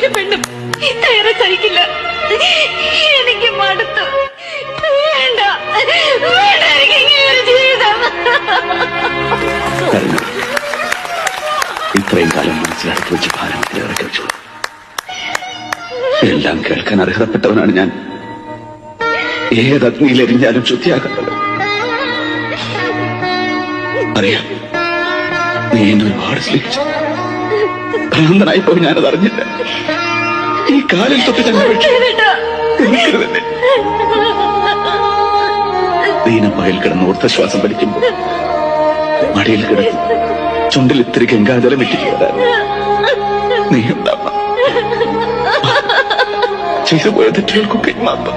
ഒരു പെണ്ണും ഇത്രയേറെ സഹിക്കില്ല. എനിക്ക് മടുത്തു. വേണ്ട വേണ്ട, എനിക്ക് ഇങ്ങനൊരു ജീവിതം. ഇത്രയും കാലം മനസ്സിലാക്കി വെച്ച് ഭാരമത്തിലേറെ വെച്ചു. എല്ലാം കേൾക്കാൻ അർഹതപ്പെട്ടവനാണ് ഞാൻ. ഏതഗ്നിയിലെരിഞ്ഞാലും ശുദ്ധിയാകത്തത് അറിയാം. നീ എന്നെ ഒരുപാട് സ്നേഹിച്ചു. ഭ്രാന്തനായി പോയി ഞാനത് അറിഞ്ഞില്ല. ഈ കാലിൽ തൊട്ട് ഞാൻ തന്നെ ദീനപ്പകൽ കിടന്ന് ഊർദ്ധശ്വാസം വലിക്കുമ്പോൾ മടിയിൽ കിടന്ന് ചുണ്ടിൽ ഇത്തിരി ഗംഗാജലം ഇട്ടിരിക്കാൻ നീ ഉണ്ടാവണം. ചെയ്തു പോയ തെറ്റുകൾക്കൊക്കെ മാത്രം